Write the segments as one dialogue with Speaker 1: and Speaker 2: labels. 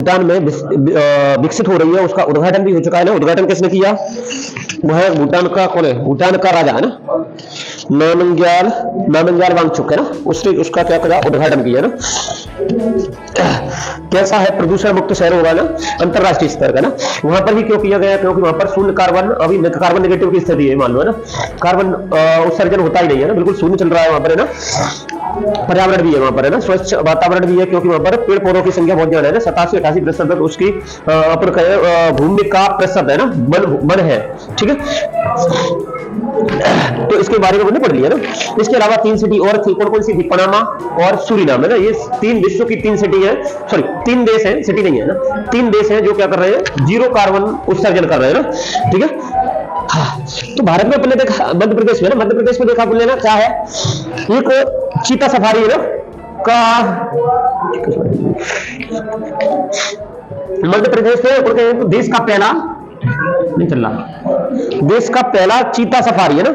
Speaker 1: भूटान में विकसित हो रही है, उसका उद्घाटन भी हो चुका है ना। उद्घाटन किसने किया? वो है भूटान का, कौन है? भूटान का राजा है ना, नामग्याल वांगचुक है ना, उसने उसका क्या करा? उद्घाटन किया ना। कैसा है? प्रदूषण मुक्त शहर होगा ना, अंतरराष्ट्रीय स्तर का ना। वहां पर भी क्यों किया गया? क्योंकि वहां पर शून्य कार्बन, अभी कार्बन नेगेटिव की स्थिति है, मान लो है ना, कार्बन उत्सर्जन होता ही नहीं है ना, बिल्कुल शून्य चल रहा है वहां पर है ना। पर्यावरण भी है वहां पर है ना, स्वच्छ वातावरण भी है, क्योंकि वहां पर पेड़ पौधों की संख्या बहुत ज्यादा है ना, 87-88% तक उसकी अपन कहें भूमि का प्रतिशत है ना, वन है, ठीक है। तो इसके बारे में हमने पढ़ लिया ना। इसके अलावा 3 सिटी और थी, कौन कौन सी थी? पनामा और सूरीनाम है ना, ये 3 विश्व की 3 सिटी है, सॉरी 3 देश हैं, सिटी नहीं है ना, 3 देश हैं जो क्या कर रहे हैं? जीरो कार्बन उत्सर्जन कर रहे हैं ना, ठीक है। हाँ, तो भारत में अपने देखा, मध्य प्रदेश में ना, मध्य प्रदेश में देखा बोले ना, क्या है? एक चीता सफारी है ना का, मध्य प्रदेश में देश का पहला, नहीं चल रहा, देश का पहला चीता सफारी है ना,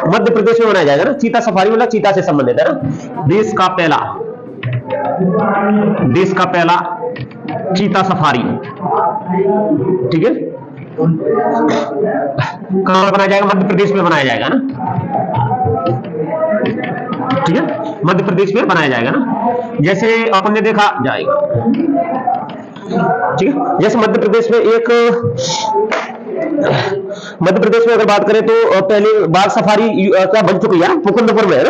Speaker 1: मध्य प्रदेश में मनाया जाएगा ना। चीता सफारी मतलब चीता से संबंधित है ना। देश का पहला चीता सफारी, ठीक है। कहां बनाया जाएगा? मध्य प्रदेश में बनाया जाएगा ना, ठीक है, मध्य प्रदेश में बनाया जाएगा ना। जैसे अपन ने देखा जाएगा, ठीक है। जैसे मध्य प्रदेश में अगर बात करें तो पहले बाघ सफारी क्या बन चुकी है? मुकुंदपुर में है ना।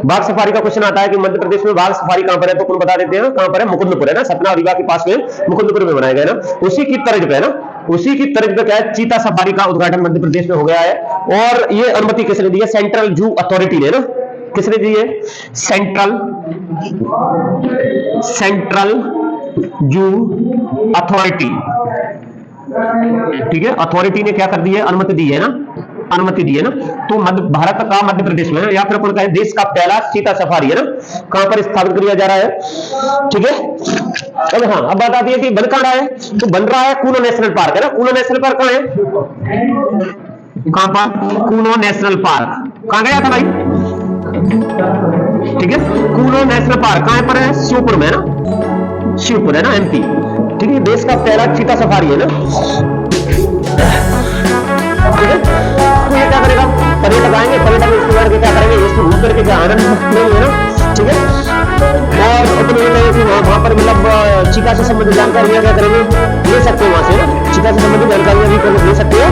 Speaker 1: बाघ सफारी का क्वेश्चन आता है कि मध्य प्रदेश में बाघ सफारी कहां पर है, तो कौन बता देते हैं कहां पर है? मुकुंदपुर है ना, सतना रीवा के पास में मुकुंदपुर में बनाया गया ना। उसी की तर्ज पे है ना, उसी की तर्ज पे क्या है? चीता सफारी का उद्घाटन मध्य प्रदेश में हो गया है। और ये अनुमति किसने दी है? सेंट्रल जू अथॉरिटी ने ना। किसने दी है? सेंट्रल जू अथॉरिटी, ठीक है। अथॉरिटी ने क्या कर दी है? अनुमति दी है ना, अनुमति दी है ना। तो भारत का मध्य प्रदेश में, या फिर अपन कहें देश का पहला चीता सफारी है ना, कहां पर स्थापित किया जा रहा है, ठीक है। अब हाँ, अब बात आती है कि बन कहां रहा है? तो बन रहा है कूनो नेशनल पार्क है ना। कूनो नेशनल पार्क कहां है? कहां पर? कूनो नेशनल पार्क कहां गया था भाई? ठीक है, कूनो नेशनल पार्क कहां पर है? श्योपुर में है ना, श्योपुर है ना, एमपी, ठीक है। देश का पहला चीता सफारी है ना, ठीक है। तो ये क्या करेगा? पर्यटक आएंगे, पर्यटक इसको करके क्या करेंगे? इसको घूम करके क्या आनंद लेंगे ना, ठीक है। और अपने ये कहें कि वहां पर मतलब चीता से संबंधित जानकारियां क्या करेंगे? ले सकते हो वहां से ना, चीता से संबंधित जानकारियां भी ले सकते हो।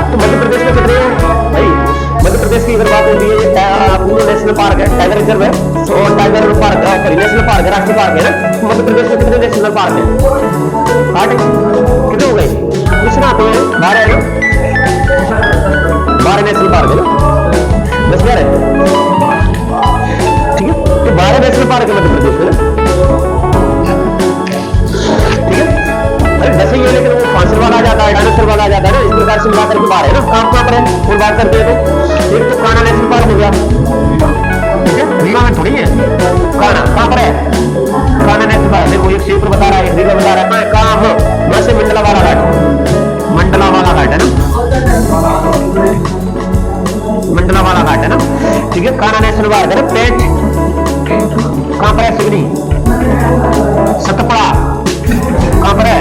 Speaker 1: तो मध्य प्रदेश में कितने हैं भाई? मध्य प्रदेश की अगर बात होती है, कूनो नेशनल पार्क है, टाइगर रिजर्व है, और टाइगर पार्क, नेशनल पार्क है, राष्ट्रीय पार्क है ना। तो मध्य प्रदेश में कितने नेशनल पार्क है? 8 कितने हो गए? कितना आते हैं? 12 है ना, 12 नेशनल पार्क है ना, 10 है, ठीक है। तो 12 नेशनल पार्क है मध्य प्रदेश में ना, ठीक है। अरे 10 ही है, लेकिन वो फांसिल वाला आ जाता है, डायनासोर वाला आ जाता है ना, इस प्रकार से मिलाकर के 12 है ना। काम कहां पर है और बात करते हैं तो एक तो कान्हा नेशनल पार्क हो गया, ठीक है, रीवा में थोड़ी है। कान्हा कहां पर है? कान्हा नेशनल पार्क, देखो एक श्योपुर बता रहा है, एक रीवा बता रहा है, कहां? वैसे मंडला वाला घाट है ना, मंडला वाला घाट है ना, ठीक है। कान्हा नेशनल पार्क है ना। पेट कहां पर है? सिवनी। सतपुड़ा कहां पर है?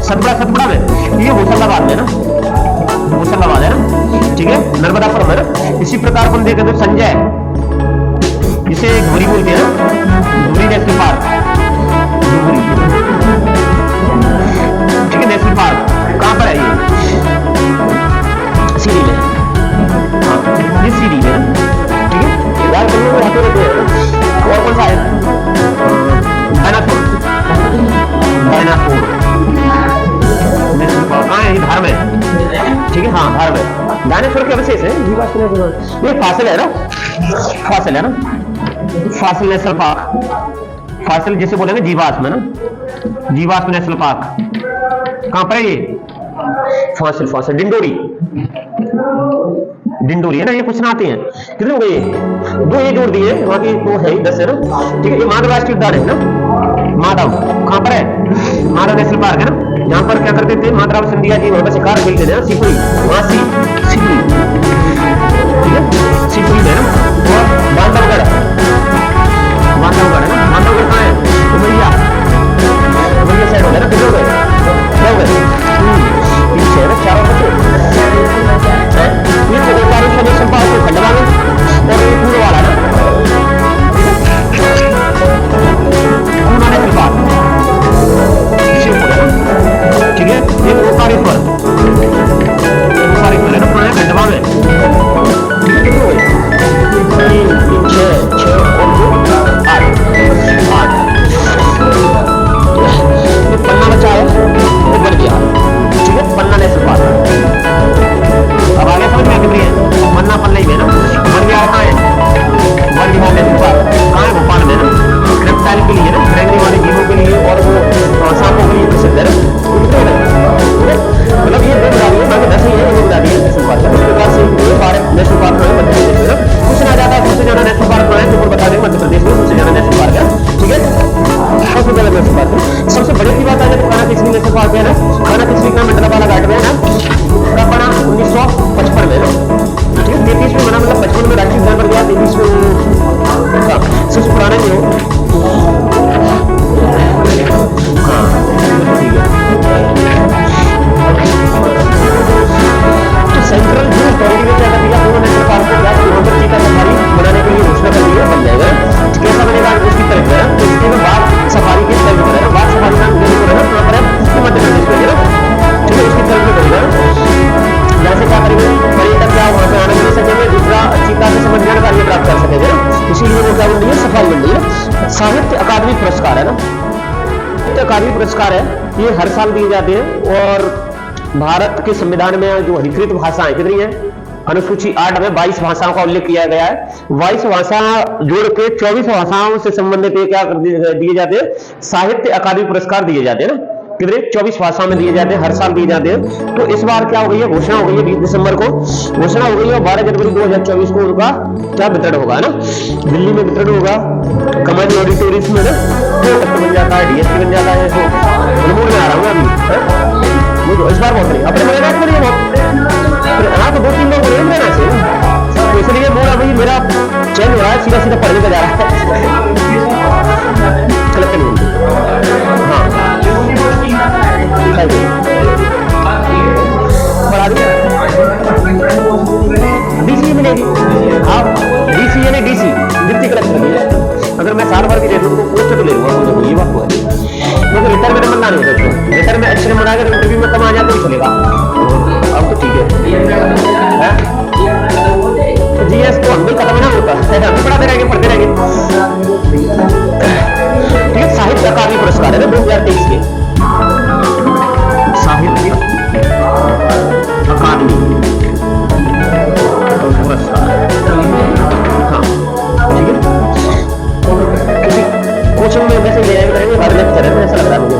Speaker 1: सतपुड़ा में, ये होशंगाबाद में है ना, होशंगाबाद है ना, ठीक है, नर्मदापुरम है ना। इसी प्रकार अपन देखें तो संजय, इसे धुरी बोलते हैं ना, धुरी नेशनल पार्क, ठीक है। नेशनल पार्क कहां पर है? ये सीरी में, हाँ ये सीरी में, ठीक है। याद करने में आते रहते हैं। और कौन सा है? डायनासोर नेशनल पार्क कहां है? धार में, ठीक है, हाँ धार में। डायनासोर के अवशेष है, ये फासिल है ना, फासिल है ना, फासिल नेशनल पार्क, फासिल जिसे बोलेंगे जीवाश्म है ना, जीवाश्म नेशनल पार्क कहां पर है? ये फासिल डिंडोरी है ना। ये क्वेश्चन आते हैं, कितने हो गए? 2 ये जोड़ दिए, बाकी तो है ही 10 है ना, ठीक है। ये माधव राष्ट्रीय उद्यान है ना, माधव कहां पर है? माधव नेशनल पार्क है ना, जहां पर क्या करते थे महात्मा सिंधिया जी, वहां पर शिकार खेलते थे ना, सिपुरी, वहां सिपुरी, ठीक है, सिपुरी में ना। और बांधवगढ़ है ना, साहित्य अकादमी पुरस्कार है ना, साहित्य अकादमी पुरस्कार है, ये हर साल दिए जाते हैं। और भारत के संविधान में जो अधिकृत भाषाएं कितनी है, अनुसूची 8 में 22 भाषाओं का उल्लेख किया गया है। 22 भाषा जोड़ के 24 भाषाओं से संबंधित क्या दिए जाते हैं, साहित्य अकादमी पुरस्कार दिए जाते हैं ना, कितने 24 भाषाओं में दिए जाते हैं, हर साल दिए जाते हैं। तो इस बार क्या हो गई है, घोषणा हो गई है, 20 दिसंबर को घोषणा हो गई है। 12 जनवरी 2024 को उनका क्या वितरण होगा ना, दिल्ली में वितरण होगा, कमांड ऑडिटोरियम में ना, तो बन जाता है, डीएसपी बन जाता है। तो मूड में आ रहा हूँ अभी, मुझे इस बार बहुत नहीं अपने मेरे बात करिए बहुत। हाँ तो 2-3 लोग बोले लेना चाहिए, तो इसलिए बोला भाई मेरा चैन हो रहा है, सीधा सीधा पढ़ने का जा रहा है। डीसी मिलेगी, हाँ डीसी यानी डीसी डिप्टी कलेक्टर। अगर मैं साल भर की दे दूँ तो पोस्ट तो ले लूंगा, ये बात हुआ है। क्योंकि रिटर्न में नंबर ना नहीं होता, रिटर्न में अच्छे नंबर आकर इंटरव्यू में कम आ जाए तो चलेगा। अब तो ठीक है, तो जीएस को हम भी खत्म ना होता है, हम पढ़ाते रहेंगे, पढ़ते रहेंगे। ठीक है, साहित्य अकादमी पुरस्कार है ना 2023 के, साहित्य अकादमी पुरस्कार। हाँ ठीक है, कोचिंग में वैसे ले जाएंगे, हर लेक्चर है, ऐसा लग रहा है मुझे।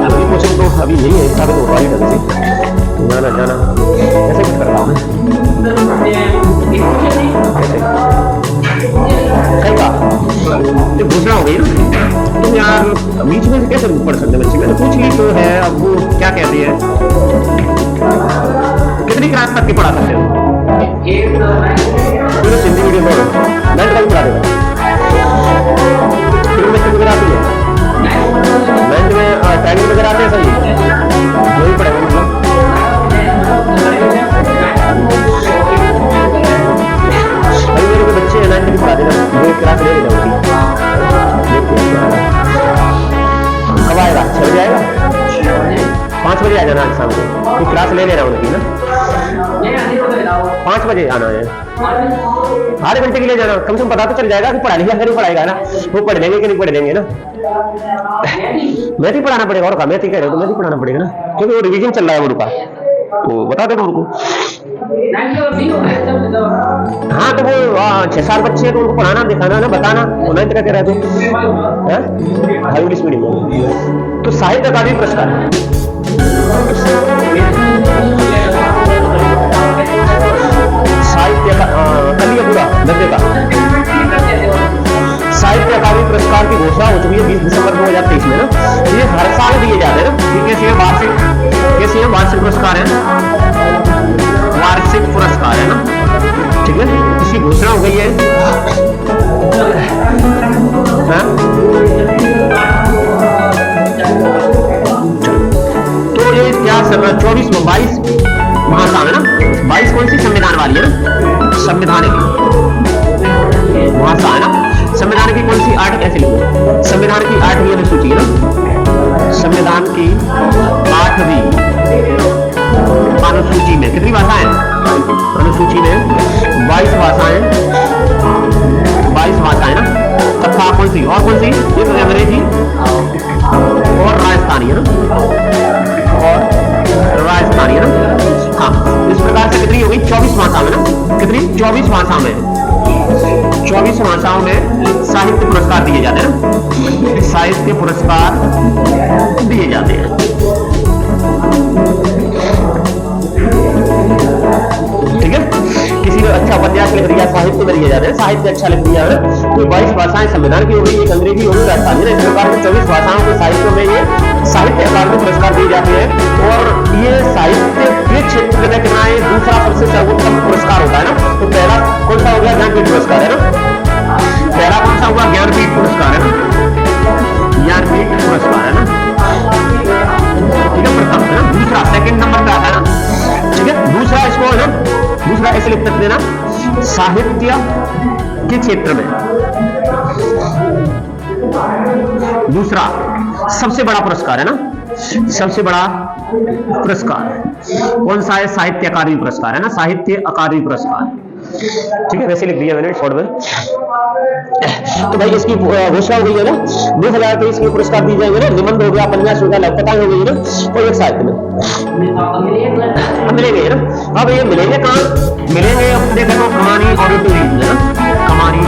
Speaker 1: अभी कोचिंग तो अभी नहीं है, साबित हो रहा है ढंग से, जाना जाना ऐसे कुछ कर रहा हूँ कई बार घोषणा हो गई ना, तुम यार बीच में से कैसे पढ़ सकते बच्चे, मैंने पूछ ली तो है। अब वो क्या कहती है, कितनी क्लास तक की पढ़ा सकते हो, हिंदी मीडियम बोलो, मैथ का भी पढ़ा देगा, वगैरह आती है, मैथ में टाइमिंग वगैरह आते हैं, सही वही पढ़ेगा मतलब। अभी मेरे को बच्चे 9th की पढ़ा देना, वो क्लास ले लेगा उसकी। कब आएगा, 6 बजे आएगा, 5 बजे आ जाना आज शाम को, क्लास ले लेना उनकी ना, 5 बजे आना है, आधे घंटे के लिए जाना, कम से कम पता तो चल जाएगा कि पढ़ा लिखा नहीं पढ़ाएगा ना, वो पढ़ लेंगे कि नहीं पढ़ लेंगे ना। मैथ ही पढ़ाना पड़ेगा, और मैथ ही कह रहे हो तो मैथ ही पढ़ाना पड़ेगा ना, क्योंकि वो रिवीजन चल रहा है उनका, तो बता देना उनको। हाँ तो वो 6 साल बच्चे हैं तो उनको पढ़ाना, दिखाना ना, बताना, वो 9th का कह रहे थे, हाई इंग्लिश मीडियम में। तो साहित्य अकादमी पुरस्कार साहित्य कलिए पूरा गद्य का साहित्य अकादमी पुरस्कार की घोषणा हो चुकी है 20 दिसंबर 2023 में ना। ये हर साल दिए जाते हैं ना, कैसे है वार्षिक पुरस्कार है, वार्षिक पुरस्कार है ना, ठीक है, इसकी घोषणा हो गई है। तो ये क्या 22 भाषा है ना, 22 कौन सी, संविधान वाली है ना, संविधानिक भाषा है ना, संविधान की कौन सी 8 ऐसे लिखो, संविधान की 8वीं अनुसूची है ना, संविधान की 8वीं अनुसूची में कितनी भाषाएं, अनुसूची में 22 भाषाएं, 22 भाषाएं ना, तथा कौन सी और कौन सी, ये तो अंग्रेजी और राजस्थानी है ना, और राजस्थानी है ना। हाँ, इस प्रकार से कितनी होगी, 24 भाषा में ना, कितनी 24 भाषा में, 24 भाषाओं में साहित्य पुरस्कार दिए जाते हैं ना, साहित्य पुरस्कार दिए जाते हैं। ठीक है, किसी ने अच्छा उपन्यास लिख दिया, साहित्य में दिए जाते हैं, साहित्य अच्छा लिख दिया है तो 22 भाषाएं संविधान की हो गई, एक अंग्रेजी हो गई, राजस्थानी है, इस प्रकार से 24 भाषाओं के साहित्य में ये साहित्य अकादमी पुरस्कार दिए जाते हैं। और ये साहित्य के क्षेत्र में कितना है, दूसरा सबसे सर्वोत्तम पुरस्कार होता है ना। तो पहला कौन सा हो गया, ज्ञानपीठ पुरस्कार है ना, पहला कौन सा हुआ, ज्ञानपीठ पुरस्कार है ना, ज्ञानपीठ पुरस्कार है ना, ठीक है, प्रथम है ना, दूसरा सेकंड नंबर पे आता है ना, ठीक है, दूसरा इसको है ना, दूसरा ऐसे लिख सकते हैं ना, साहित्य के क्षेत्र में दूसरा सबसे बड़ा पुरस्कार है ना, सबसे बड़ा पुरस्कार कौन सा है, साहित्य अकादमी पुरस्कार है ना, साहित्य अकादमी पुरस्कार। ठीक है, वैसे लिख दिया मैंने शॉर्ट में। तो भाई इसकी घोषणा हो गई है ना, 2023 में पुरस्कार दिए जाएंगे ना, निबंध हो गया, उपन्यास हो गया, लघुकथाएं हो गई ना, और एक साहित्य में मिलेंगे ना। अब ये मिलेंगे कहाँ? मिलेंगे अपने देखो कमानी ऑडिटोरियम में ना, कमानी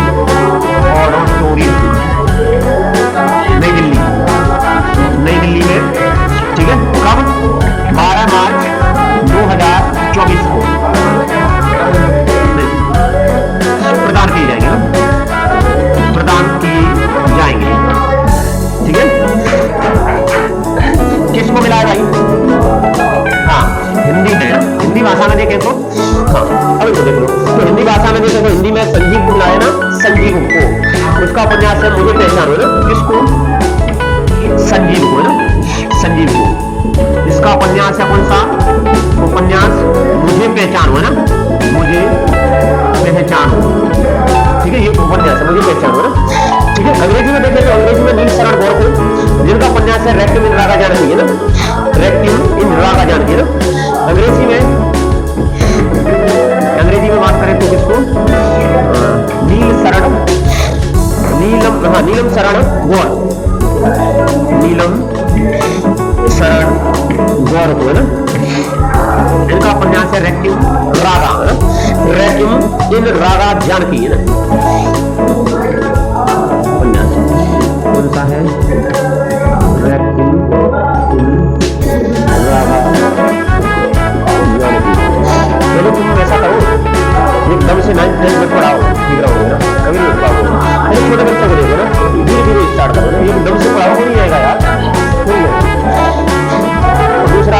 Speaker 1: ऑडिटोरियम, नई दिल्ली में। ठीक है, कब? 12 मार्च 2024 को प्रदान किए जाएंगे ना, प्रदान किए जाएंगे। ठीक है, किसको मिला है भाई? हाँ, हिंदी में, हिंदी भाषा में देखें तो हाँ, अभी तो देख लो। तो हिंदी भाषा में देखें तो हिंदी में संजीव को मिला है ना, संजीव को। उसका उपन्यास है मुझे पहचान हो ना, किसको? संजीव को है ना, संजीव को। इसका उपन्यास है कौन सा? उपन्यास मुझे पहचान हो ना, मुझे पहचान हो। ठीक है, ये उपन्यास है मुझे पहचान हो ना। ठीक है, अंग्रेजी में देखें तो अंग्रेजी में नील शरण गौरखो, जिनका उपन्यास है रेक्विएम इन रागा जानकी है ना, रेक्विएम इन रागा जानकी है ना। अंग्रेजी में बात करें तो किसको? नीलम शरण गौर, नीलम शरण गौरखो है ना। इनका उपन्यास है रेक्विएम रागा है ना, रेक्विएम इन रागा जानकी है ना। उपन्यास कौन सा है? रेक्विएम इन रागा जानकी। चलो तुम ऐसा करो, एकदम से 9th 10th में पढ़ाओ, ठीक रहोगे ना, कभी नहीं पाओगे। अरे छोटे बच्चों को देखो ना, धीरे धीरे स्टार्ट करो ना, एकदम से पढ़ाओ नहीं आएगा यार। दूसरा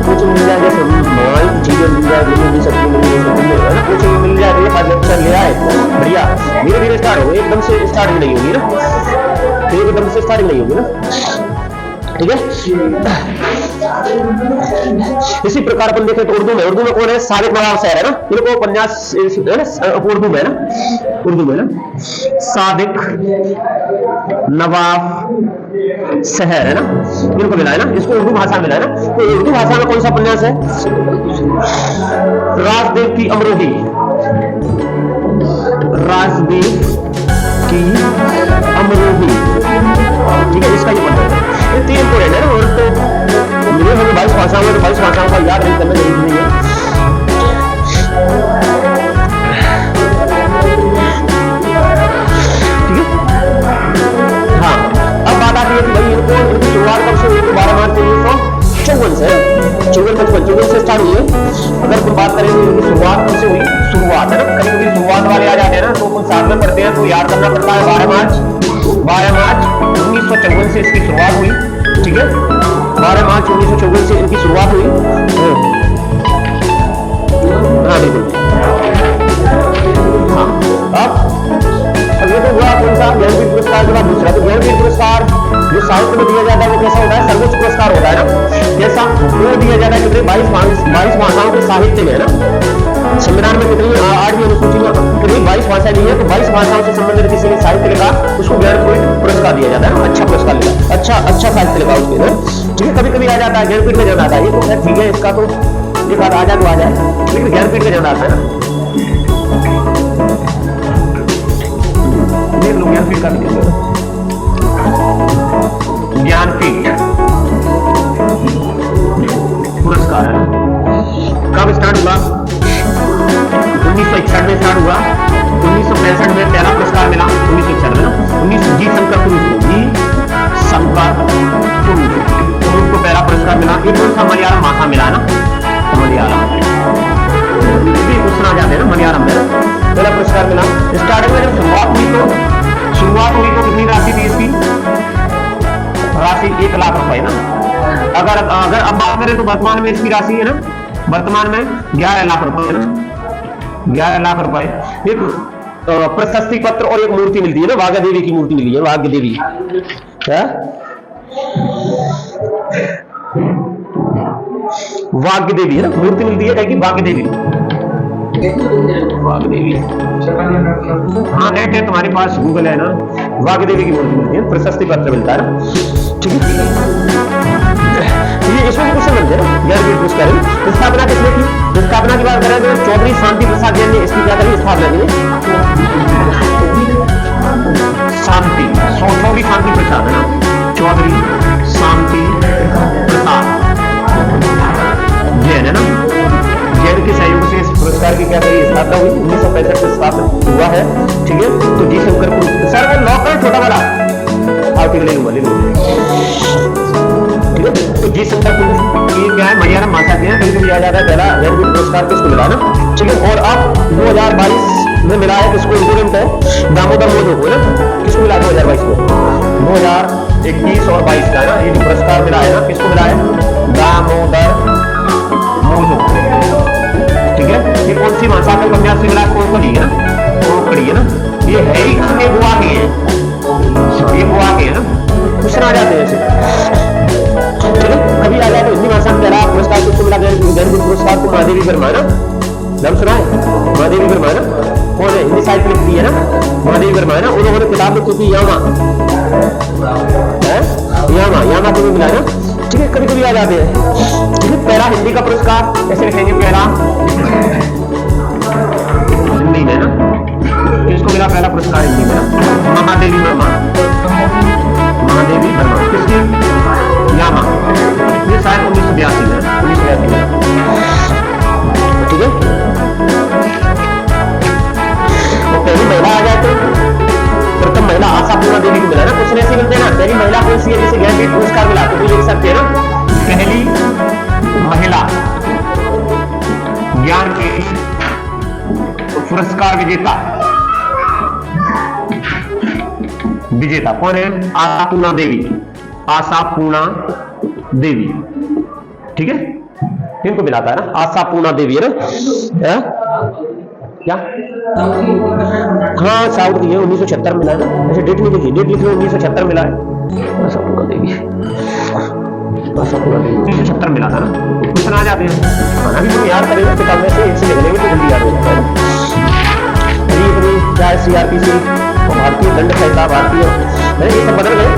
Speaker 1: कोचिंग मिल जाए, जैसे चीजें मिल जाए, मिल सकती है ना, कोचिंग मिल जाए तो ये 5 लेक्चर ले आए, बढ़िया। धीरे धीरे स्टार्ट हो, एकदम से स्टार्टिंग नहीं होगी ना, एकदम से स्टार्टिंग नहीं होगी ना। ठीक है, इसी प्रकार अपन देखें तो उर्दू में कौन है? सादिक नवाब शहर है ना, इनको उपन्यास उर्दू में ना, सादिक नवाब शहर है ना, इनको मिला है ना, इसको उर्दू भाषा में मिला है ना। तो उर्दू भाषा में कौन सा उपन्यास है? राजदेव की अमरोही, राजदेव की अमरोही। ठीक है, इसका ये मतलब है, ये 3 इंपोर्टेंट है ना। और तो मिले हमें 22 भाषाओं में, तो 22 भाषाओं का याद नहीं करना जरूरी नहीं है। ठीक है, हाँ। अब बात आती है कि भाई इनको इनकी शुरुआत कब से हुई? 12 मार्च 1954 से, 54 से स्टार्ट हुई है। अगर तुम बात करें तो इनकी शुरुआत कब से हुई? शुरुआत है ना, कभी कभी शुरुआत वाले आ जाते हैं ना, तो कुछ साथ में पढ़ते हैं तो याद करना पड़ता है। 12 मार्च 1954 से इसकी शुरुआत हुई। ठीक है, 12 मार्च 1954 से इनकी शुरुआत हुई। हाँ बिल्कुल, हाँ। अब ये तो हुआ कौन सा? ज्ञानपीठ पुरस्कार के बाद दूसरा। तो ज्ञानपीठ पुरस्कार जो साहित्य में दिया जाता है वो कैसा होता है? सर्वोच्च पुरस्कार होता है ना। कैसा वो दिया जाता है? कितने 22 भाषाओं के साहित्य में है ना। संविधान में कितनी 8वीं अनुसूची में कितनी 22 भाषाएं दी है, तो 22 भाषाओं से संबंधित किसी ने साहित्य लिखा उसको ज्ञानपीठ पुरस्कार दिया जाता है। अच्छा पुरस्कार लिखा, अच्छा साहित्य लिखा उसके ना। ठीक है, कभी कभी आ जाता है ज्ञानपीठ में जाना आता है, ये तो ठीक है, इसका तो लिखा आ जाए तो आ जाए, लेकिन ज्ञानपीठ में जाना आता है ना। देख लो ज्ञानपीठ का ज्ञानपीठ पुरस्कार है, कब स्टार्ट हुआ? 1961 में स्टार्ट हुआ। 1965 में पहला पुरस्कार मिला, 1961 में ना, जी शंकर उनको पहला पुरस्कार मिला। एक कौन सा? मलयालम भाषा मिला ना, मलयालम भी पूछना चाहते हैं ना, मलयालम में ना पहला पुरस्कार मिला। स्टार्टिंग में जब शुरुआत हुई तो कितनी राशि थी इसकी? राशि 1 लाख रुपए ना। अगर अब बात करें तो वर्तमान में इसकी राशि है ना, वर्तमान में 11 लाख रुपए है ना, 11 लाख रुपए। एक प्रशस्ति पत्र और एक मूर्ति मिलती है ना, वाग्य देवी की मूर्ति मिली है, वाग्य देवी क्या? वाग्य देवी है ना, मूर्ति मिलती है, कहेगी वाग्य देवी। वाग्य देवी, हाँ नेट है तुम्हारे पास, गूगल है ना। वाग्य देवी की मूर्ति मिलती है, प्रशस्ति पत्र मिलता है ना। ठीक है, ये इसमें भी क्वेश्चन बनते हैं ना, ज्ञानपीठ पुरस्कार की स्थापना किसने की? स्थापना की बात करें तो चौधरी शांति प्रसाद जैन ने इसकी क्या करी, स्थापना की। शांति, चौधरी शांति प्रसाद है ना, चौधरी शांति प्रसाद जैन है ना, जैन के सहयोग से इस पुरस्कार की क्या करी, स्थापना हुई। 1965 में स्थापित हुआ है, ठीक है। तो जी शंकर सर वो लॉक है छोटा बड़ा आर्टिकल ले लूंगा, ठीक है। तो जी शंकर ये क्या है, मलयालम भाषा के हैं, कभी कभी आ जाता है पहला ज्ञानपीठ पुरस्कार किसको मिला ना, ठीक है। और अब 2022 में मिला है किसको, इंपोर्टेंट है, दामोदर मोदो को ना, किसको मिला 2022 को, 2021 और 22 का ना, ये जो पुरस्कार मिला है ना, किसको मिला है, दामोदर मोदो, ठीक है। ये कौन सी भाषा का उपन्यास से मिला, कोंकणी है ना, कोंकणी है ना, ये है ही किसके, गोवा के हैं, ये गोवा के है ना। क्वेश्चन आ जाते हैं ऐसे, कभी आ जाए तो हिंदी भाषा में पहला पुरस्कार किसको मिला, ज्ञानपीठ पुरस्कार को महादेवी वर्मा ना, नाम सुना है, महादेवी वर्मा ना, कौन है, हिंदी साहित्य लिखती है ना, महादेवी वर्मा है ना। उन्होंने किताब लिखी थी यामा, यामा को भी मिला है ना, ठीक है। कभी कभी आ जाते हैं, ठीक है। पहला हिंदी का पुरस्कार कैसे लिखेंगे, पहला हिंदी में ना, किसको मिला पहला पुरस्कार हिंदी में ना, महादेवी वर्मा, महादेवी वर्मा, किसकी, यामा, ये शायद 1982 में, 1982 में, ठीक है। और पहली महिला आ जाए तो प्रथम महिला आशापूर्णा देवी को मिला ना, कुछ ऐसे मिलते हैं ना, पहली महिला कौन सी है जिसे ज्ञानपीठ पुरस्कार मिला, तो लिख सकते हैं ना, पहली महिला ज्ञानपीठ पुरस्कार विजेता, विजेता कौन है, आशापूर्णा देवी, आशापूर्णा देवी, ठीक है। इनको मिलाता है ना, आशापूर्णा देवी है ना, क्या, हाँ साउथ की है, 1976 मिला है ना, ऐसे डेट नहीं लिखी, डेट लिखी 1976 मिला है, आशापूर्णा देवी, आशापूर्णा देवी 1976 मिला था ना। क्वेश्चन आ जाते हैं, अभी तुम याद करेंगे किताब में से इनसे लिख लेंगे तो जल्दी याद हो जाता है। CRPC भारतीय दंड संहिता, भारतीय ये सब बदल गए।